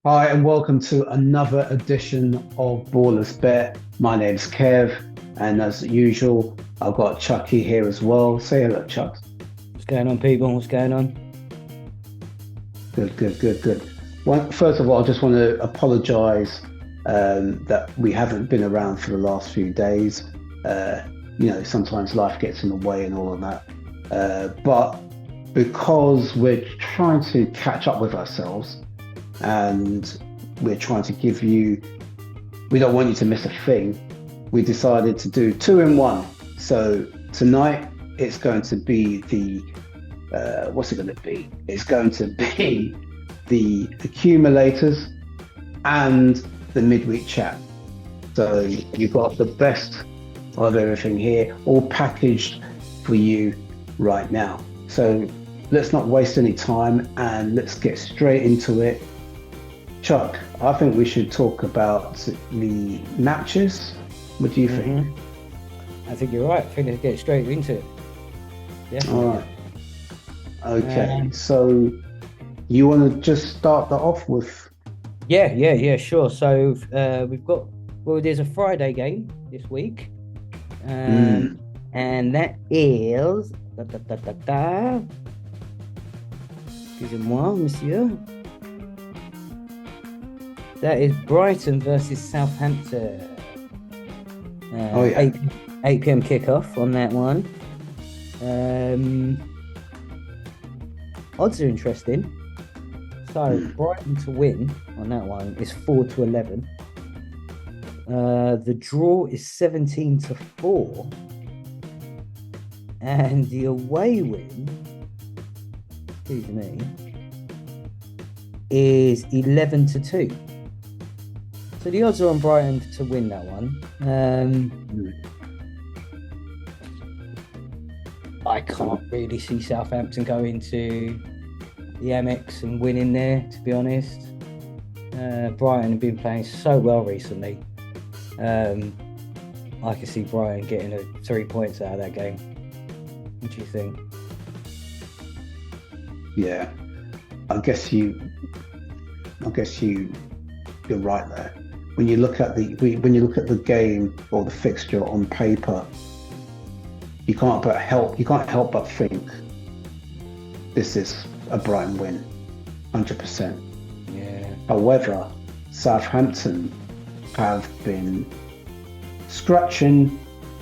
Hi, and welcome to another edition of Ballers Bet. My name's Kev, and as usual, I've got Chucky here as well. Say hello, Chuck. What's going on, people? What's going on? Good. Well, first of all, I just want to apologise that we haven't been around for the last few days. Sometimes life gets in the way and all of that. But because we're trying to catch up with ourselves, and we're trying to give you, we don't want you to miss a thing. We decided to do two in one. So tonight it's going to be what's it going to be? It's going to be the accumulators and the midweek chat. So you've got the best of everything here, all packaged for you right now. So let's not waste any time and let's get straight into it. Chuck, I think we should talk about the matches. What do you think? I think you're right. I think let's get straight into it. Yeah. All right. Okay. So you want to just start that off with? Yeah, sure. So there's a Friday game this week. And that is Excusez-moi, monsieur. That is Brighton versus Southampton. 8 p.m. kickoff on that one. Odds are interesting. So Brighton to win on that one is 4-11. The draw is 17-4. And the away win, excuse me, is 11-2. So the odds are on Brighton to win that one. I can't really see Southampton going to the Amex and winning there, to be honest. Brighton have been playing so well recently. I can see Brighton getting 3 points out of that game. What do you think? Yeah, I guess you're right there. When you look at the game or the fixture on paper, you can't help but think this is a Brighton win, 100%. Yeah. However, Southampton have been scratching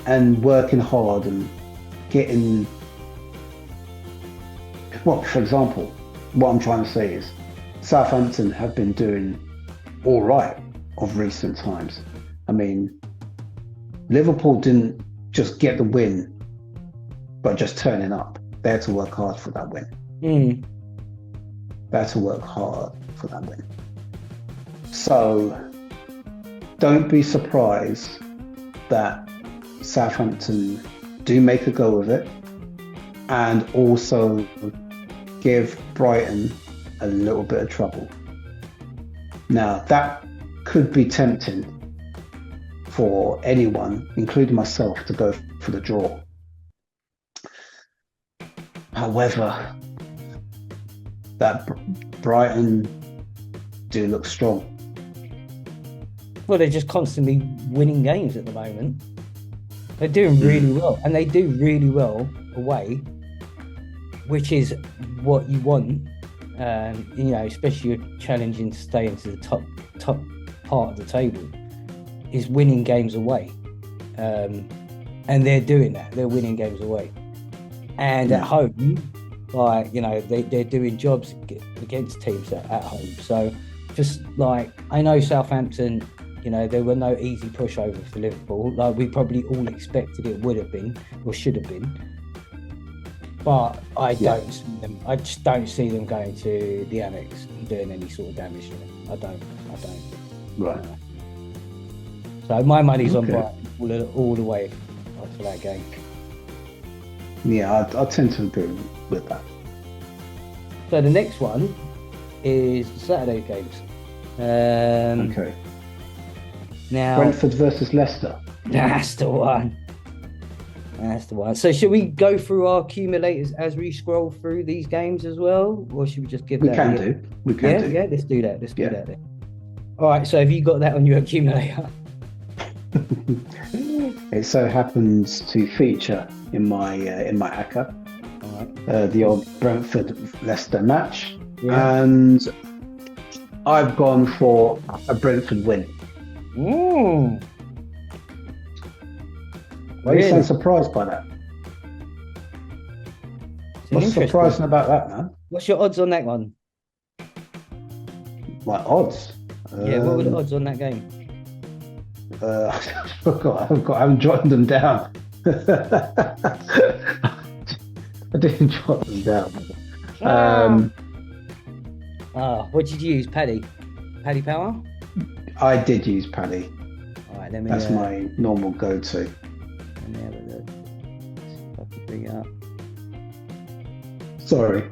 and working hard and getting. Well, for example, what I'm trying to say is Southampton have been doing all right of recent times. I mean, Liverpool didn't just get the win by just turning up. They had to work hard for that win. They had to work hard for that win. So don't be surprised that Southampton do make a go of it and also give Brighton a little bit of trouble. Now, that could be tempting for anyone, including myself, to go for the draw. However, that Brighton do look strong. Well, they're just constantly winning games at the moment. They're doing really well, and they do really well away, which is what you want. Especially you're challenging to stay into the top part of the table, is winning games away, and they're doing that. They're winning games away, and at home, they're doing jobs against teams at home. So just like I know Southampton, there were no easy pushover for Liverpool. Like we probably all expected it would have been or should have been. But I just don't see them going to the Amex and doing any sort of damage to them. I don't. Right. So my money's on Brighton all the way after that game. Yeah, I tend to agree with that. So the next one is Saturday games. Okay. Now Brentford versus Leicester. That's the one. So should we go through our accumulators as we scroll through these games as well? Or should we just give We that? can do. Yeah, let's do that. Let's do that then. All right, so have you got that on your accumulator? It so happens to feature in my Accas, All right. the old Brentford Leicester match, Yeah. and I've gone for a Brentford win. Mm, Why are you really? sound surprised by that? It's What's interesting. surprising about that, man? What's your odds on that one? My odds. Yeah, what were the Um, odds on that game? I forgot. I haven't jotted them down. I didn't jot them down. Ah, Um, what did you use, Paddy? Paddy Power? I did use Paddy. All right, That's my normal go-to. let me have a look. See if I can bring it up. Sorry.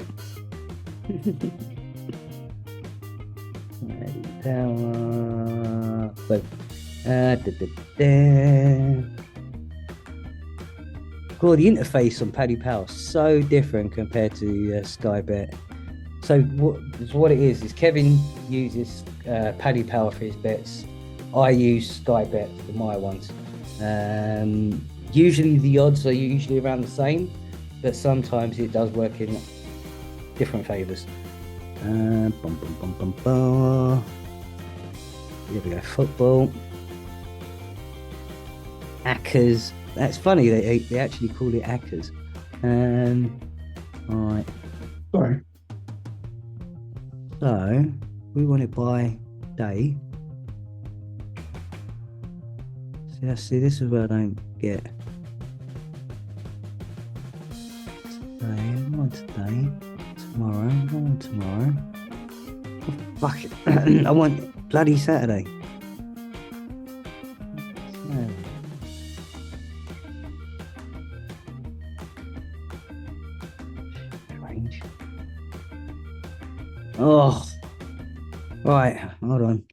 Paddy Power. But, da, da, da. God, the interface on Paddy Power is so different compared to Sky Bet. So what it is Kevin uses Paddy Power for his bets. I use Sky Bet for my ones. Usually the odds are usually around the same, but sometimes it does work in different favours. Bum, bum, bum, bum, bum. Here we go, football. Accas. That's funny, they actually call it Accas. All right. Sorry. So we want it by day. See, this is where I don't get. Today, I want today. Tomorrow, I want tomorrow. Oh, fuck it. I want bloody Saturday. Strange. Oh, right. Hold on.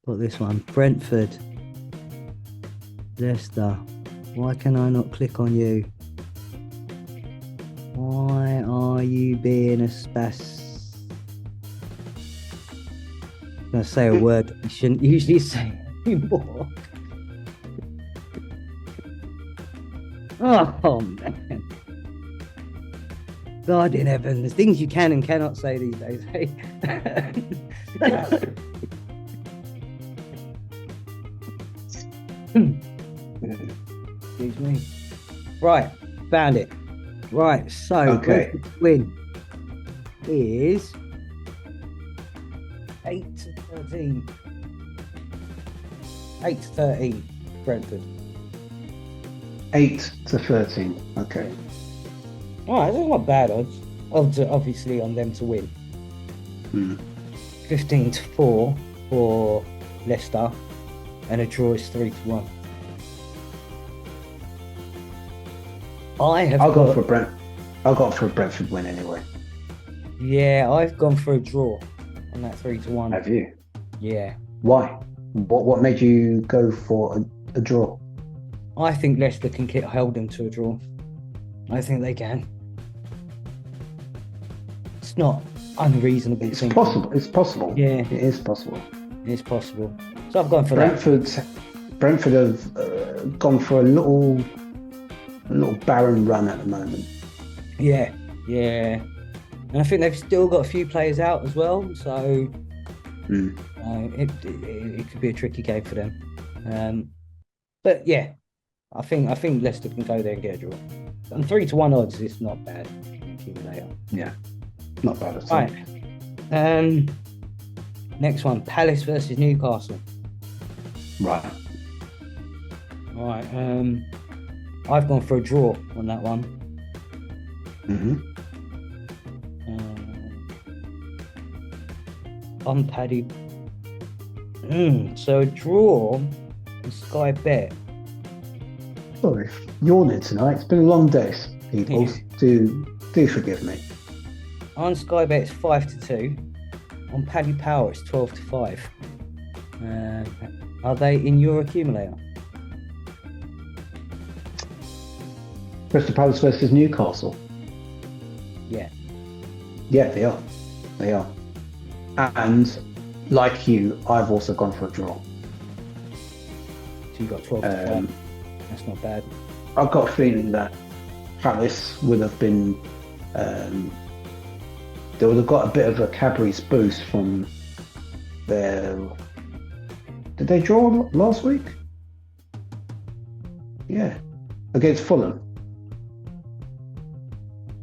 Got this one. Brentford. Leicester. Why can I not click on you? Why are you being a spaz? I'm gonna say a word that you shouldn't usually say anymore. Oh man. God in heaven, there's things you can and cannot say these days, hey? Excuse me. Right, found it. Right, so Okay. Brentford's win is 8-13. 8-13, Brentford. 8-13. Okay. All right, that's not bad odds. Odds are obviously on them to win. Hmm. 15-4 for Leicester, and a draw is 3-1. I'll go for a Brentford win anyway. Yeah, I've gone for a draw on that 3-1. Have you? Yeah. Why? What made you go for a draw? I think Leicester can hold them to a draw. I think they can. It's not unreasonable. It's possible. It's possible. Yeah. It is possible. It's possible. So I've gone for Brentford have gone for a little barren run at the moment. Yeah, yeah. And I think they've still got a few players out as well. So it could be a tricky game for them. But yeah, I think Leicester can go there and get a draw. And 3-1 odds is not bad. Accumulator. Yeah, not bad at all. Right. Next one, Palace versus Newcastle. Right. All right. I've gone for a draw on that one. On Paddy. So a draw on Sky Bet. Sorry, yawning tonight. It's been a long day, people. Do forgive me. On Sky Bet it's 5-2. On Paddy Power it's 12-5. Are they in your accumulator? Crystal Palace versus Newcastle. Yeah. Yeah, they are. They are. And like you, I've also gone for a draw. So you got 12 to 5. That's not bad. I've got a feeling that Palace would have been, they would have got a bit of a Cadbury's boost from their. Did they draw last week? Yeah, against Fulham.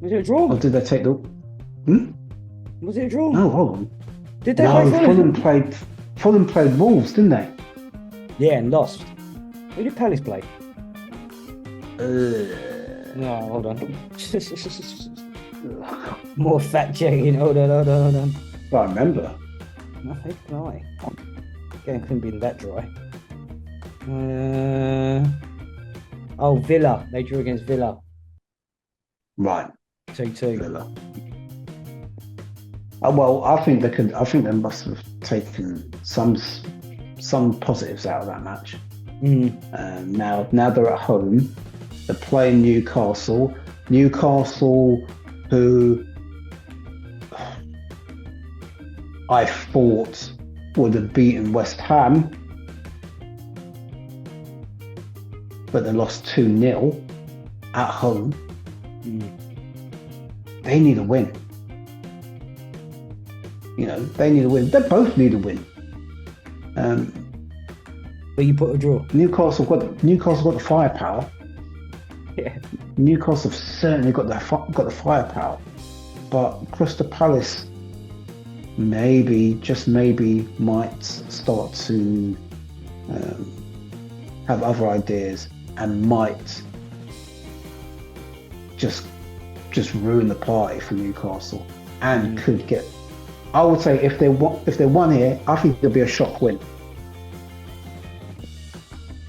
Was it a draw? Or did they take the? Was it a draw? No, hold on. Did they play Fulham? Fulham played Wolves, didn't they? Yeah, and lost. Who did Palace play? No, hold on. More fact checking. Hold on. I remember. Nothing dry. Game couldn't be that dry. Villa. They drew against Villa. Right. 2-2. Villa. Well, I think they could. I think they must have taken some positives out of that match. Now they're at home. They're playing Newcastle. Newcastle, who I thought would have beaten West Ham, but they lost 2-0 at home. They need a win. They need a win. They both need a win. But you put a draw. Newcastle got the firepower. Yeah. Newcastle have certainly got the firepower, but Crystal Palace just maybe might start to have other ideas and might just ruin the party for Newcastle and could get. I would say if they won here, I think there'll be a shock win.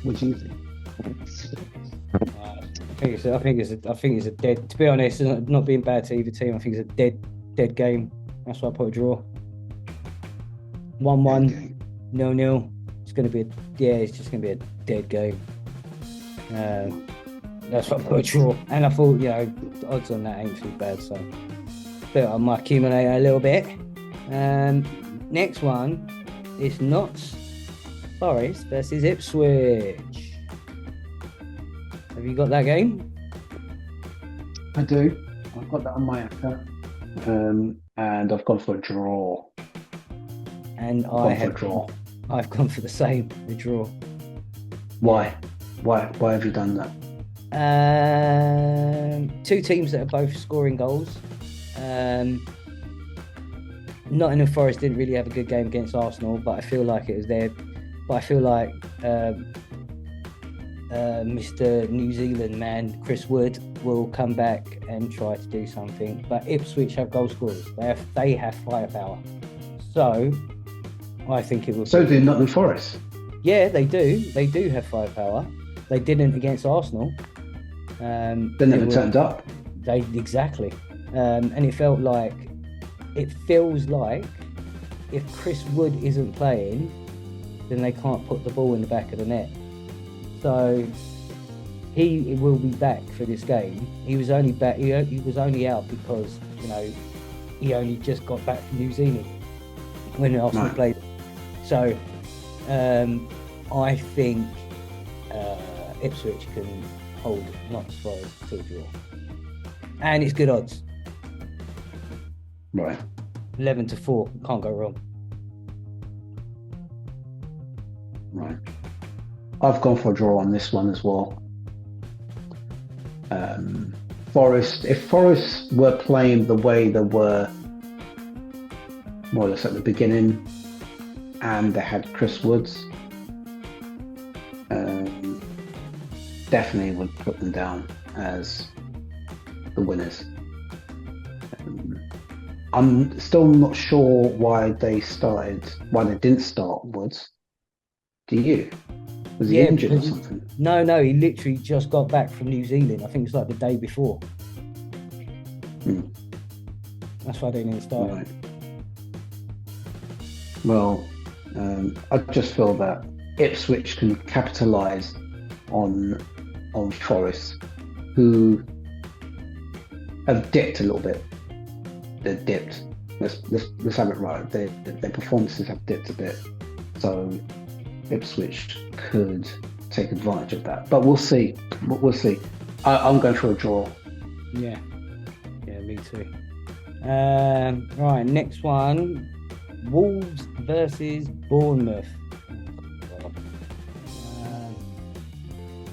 What do you think? I think it's a dead. To be honest, not being bad to either team, I think it's a dead game. That's why I put a draw. 1-1, 0-0. It's going to be it's just going to be a dead game. That's why I put a draw. And I thought, the odds on that ain't too bad, so I might accumulate a little bit. Next one is Notts Forest versus Ipswich. Have you got that game? I do. I've got that on my account. And I've gone for a draw. And I've gone for the same, the draw. Why have you done that? Two teams that are both scoring goals. Nottingham Forest didn't really have a good game against Arsenal, but I feel like it was there. But I feel like Mr. New Zealand man Chris Wood will come back and try to do something. But Ipswich have goal scorers. They have firepower. So I think it will. So do Nottingham Forest. Yeah, they do. They do have firepower. They didn't against Arsenal. They never turned up. Exactly. And it feels like if Chris Wood isn't playing, then they can't put the ball in the back of the net. So he will be back for this game. He was only back. He was only out because he only just got back from New Zealand when Arsenal played. So I think Ipswich can hold Notts Forest to a draw, and it's good odds. Right. 11-4, can't go wrong. Right. I've gone for a draw on this one as well. Forest, if Forest were playing the way they were more or less at the beginning, and they had Chris Woods, definitely would put them down as the winners. I'm still not sure why they didn't start Woods. Do you? Was he injured or something? No, he literally just got back from New Zealand. I think it's like the day before. That's why they didn't start. Right. Well, I just feel that Ipswich can capitalise on Forest, who have dipped a little bit. They've dipped. Let's have it right. Their performances have dipped a bit, so Ipswich could take advantage of that. But we'll see. We'll see. I'm going for a draw. Yeah, me too. Right, next one: Wolves versus Bournemouth.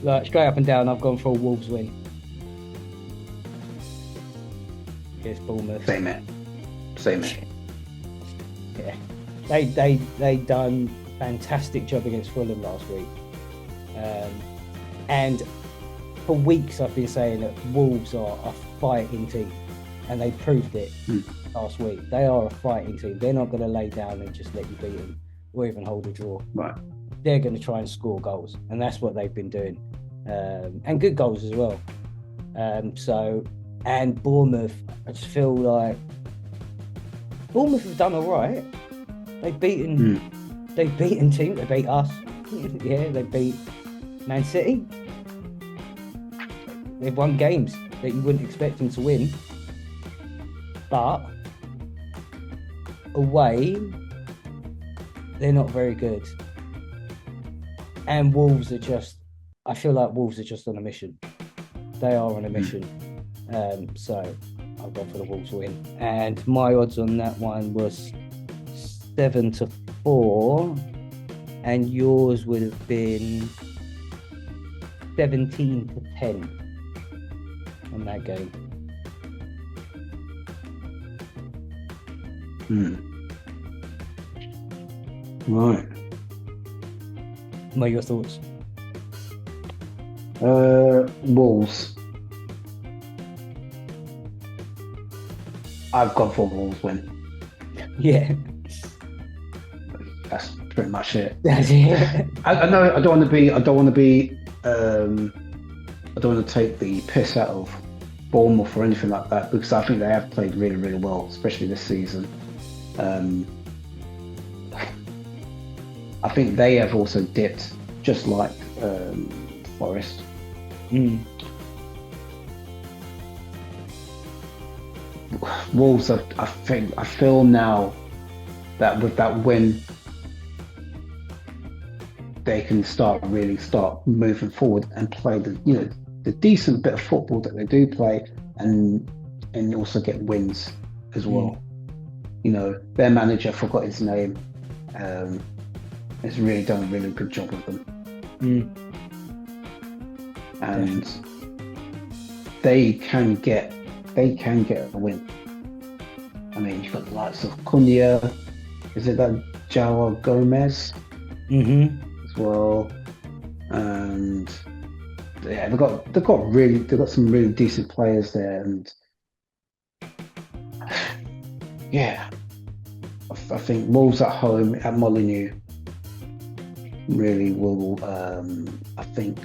Like straight up and down, I've gone for a Wolves win against Bournemouth. Same it. Yeah, they done fantastic job against Fulham last week, and for weeks I've been saying that Wolves are a fighting team, and they proved it last week. They are a fighting team. They're not going to lay down and just let you beat them or even hold a draw. Right. They're going to try and score goals, and that's what they've been doing, and good goals as well. And Bournemouth, I just feel like Bournemouth have done all right. They've beaten teams. They beat us. Yeah, they beat Man City. They've won games that you wouldn't expect them to win, but away, they're not very good. And Wolves are just, I feel like Wolves are just on a mission. They are on a mission. So I'll go for the Wolves win. And my odds on that one was 7-4, and yours would have been 17-10 on that game. Right. What are your thoughts? Wolves. I've gone for Wolves win. Yeah. That's pretty much it. That's it. I know I don't want to take the piss out of Bournemouth or anything like that, because I think they have played really, really well, especially this season. I think they have also dipped, just like Forest. Wolves, I feel now that with that win, they can start moving forward and play the decent bit of football that they do play, and also get wins as well. Their manager, I forgot his name, has really done a really good job with them. And they can get a win. I mean, you've got the likes of Cunha, is it that João Gomez as well, and yeah, they've got some really decent players there, and yeah, I think Wolves at home at Molineux really will. I think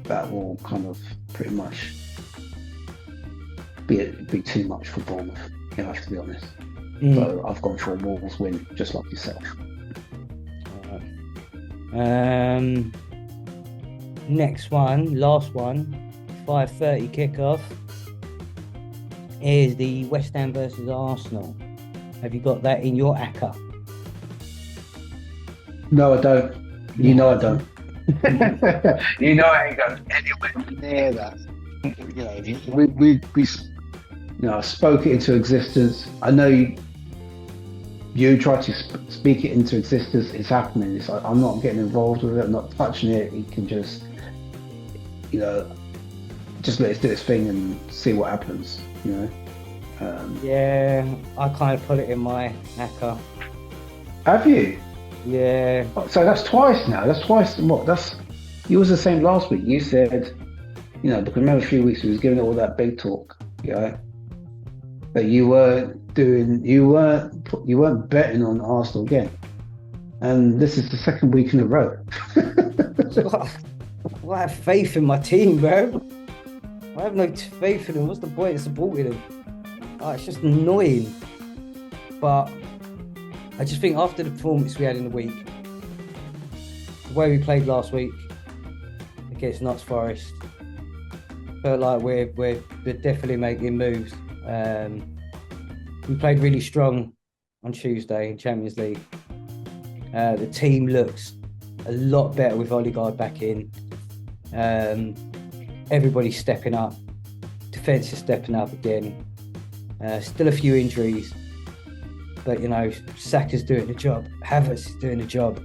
that will kind of pretty much be too much for Bournemouth, I have to be honest. So I've gone for a Wolves win, just like yourself. Next one, last one, 5:30 kickoff is the West Ham versus Arsenal. Have you got that in your Accas? No, I don't. You know I don't. You know I ain't going anywhere near that. We spoke it into existence. I know you try to speak it into existence. It's happening. It's like, I'm not getting involved with it. I'm not touching it. You can just let it do its thing and see what happens. Yeah, I kind of put it in my Accas. Have you? Yeah. So that's twice now. That's twice. What? You was the same last week. You said, because remember a few weeks we was giving it all that big talk, that you weren't betting on Arsenal again, and this is the second week in a row. I have faith in my team, bro. I have no faith in them. What's the point of supporting them? It's just annoying. But I just think after the performance we had in the week, the way we played last week against Notts Forest, felt like we're definitely making moves. We played really strong on Tuesday in Champions League. The team looks a lot better with Odegaard back in. Everybody's stepping up. Defence is stepping up again. Still a few injuries, but you know, Saka's doing the job. Havertz is doing the job.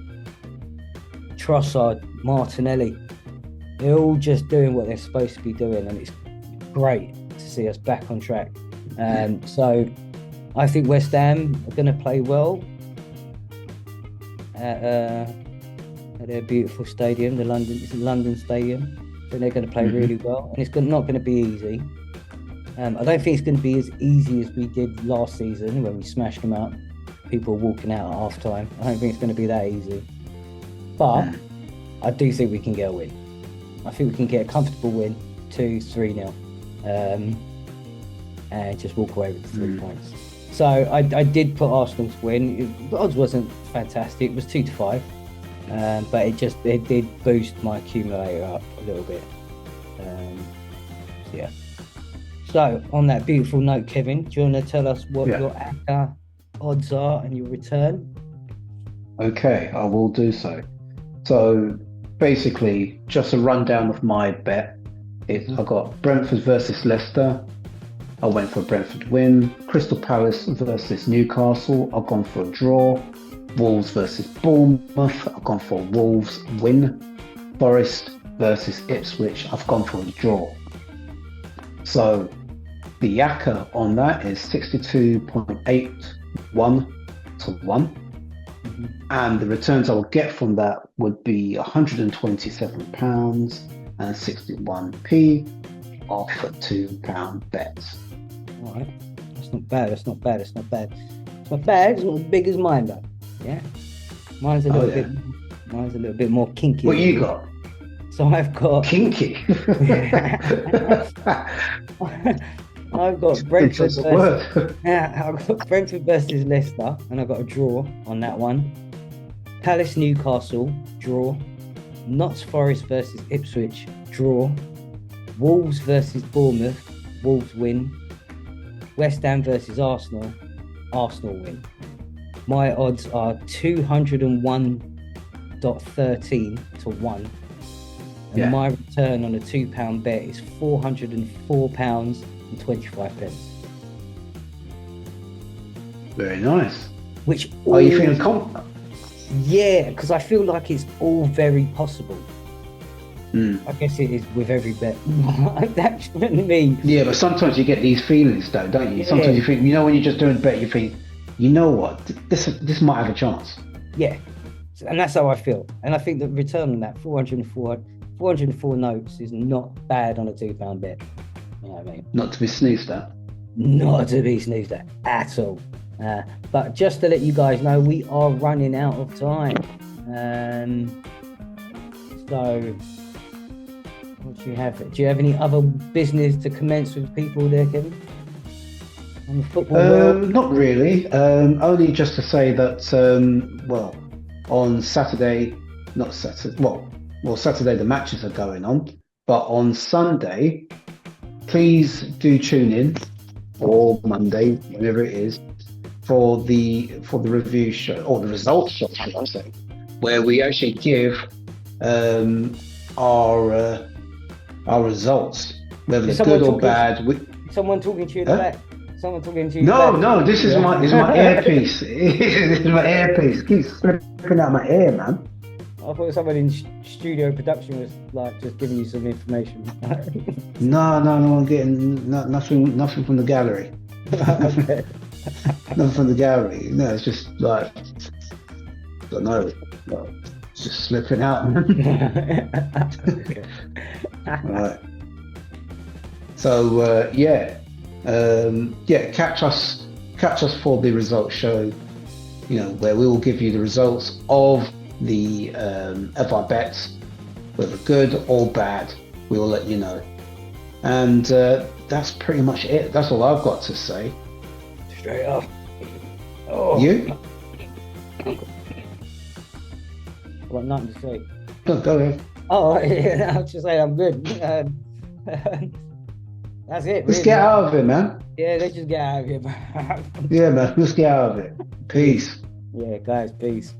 Trossard, Martinelli, they're all just doing what they're supposed to be doing, and it's great to see us back on track. So I think West Ham are going to play well at their beautiful stadium, it's a London stadium. So they're going to play really well, and it's not going to be easy. I don't think it's going to be as easy as we did last season when we smashed them up. People walking out at half time. I don't think it's going to be that easy. But I do think we can get a win. I think we can get a comfortable win, 2-3-0, and just walk away with the 3 points. So I did put Arsenal to win. The odds wasn't fantastic. It was 2-5, but it did boost my accumulator up a little bit. Yeah. So on that beautiful note, Kevin, do you want to tell us what your Accas odds are and your return? Okay, I will do so. So basically, just a rundown of my bet. I got Brentford versus Leicester. I went for a Brentford win. Crystal Palace versus Newcastle. I've gone for a draw. Wolves versus Bournemouth. I've gone for a Wolves win. Forest versus Ipswich. I've gone for a draw. So the Accas on that is 62.81 to 1. And the returns I will get from that would be £127.61 off a £2 bet. All right, that's not bad. It's not bad. It's not as big as mine though. Yeah, mine's a little bit more kinky. What you got? So I've got kinky. I've got Brentford versus Leicester, and I've got a draw on that one. Palace Newcastle, draw. Notts Forest versus Ipswich, draw. Wolves versus Bournemouth, Wolves win. West Ham versus Arsenal, Arsenal win. My odds are 201.13 to 1. And my return on a £2 bet is £404.25. Very nice. Which are you feeling confident? Yeah, because I feel like it's all very possible. I guess it is with every bet. That's me. Yeah, but sometimes you get these feelings though, don't you? Sometimes you think, you know, when you're just doing a bet, you think, you know what, this might have a chance. Yeah, and that's how I feel. And I think the return on that 404 notes is not bad on a £2 bet. You know what I mean? Not to be snoozed at. Not to be snoozed at all. But just to let you guys know, we are running out of time. So, what do you have? Do you have any other business to commence with people there, Kevin? On the football world? Not really. Only just to say that, on Saturday, Saturday the matches are going on, but on Sunday, please do tune in, or Monday, whenever it is, for the review show, or the results show, I should say, where we actually give our results, whether they're good or bad. Someone talking to you in the back? Someone talking to you? No, this is my earpiece. This is my earpiece. It keeps slipping out my ear, man. I thought someone in studio production was like just giving you some information. No, I'm getting nothing from the gallery. Okay. Nothing from the gallery. No, it's just like, I don't know, it's just slipping out, man. Right. So catch us for the results show. You know, where we will give you the results of our bets, whether good or bad. We will let you know. And that's pretty much it. That's all I've got to say. Straight up. Oh. You? I've got nothing to say. No, go ahead. Oh, yeah, I'll just say I'm good. That's it. Let's get out of it, man. Yeah, let's just get out of here, man. Yeah, man. Let's get out of it. Peace. Yeah, guys, peace.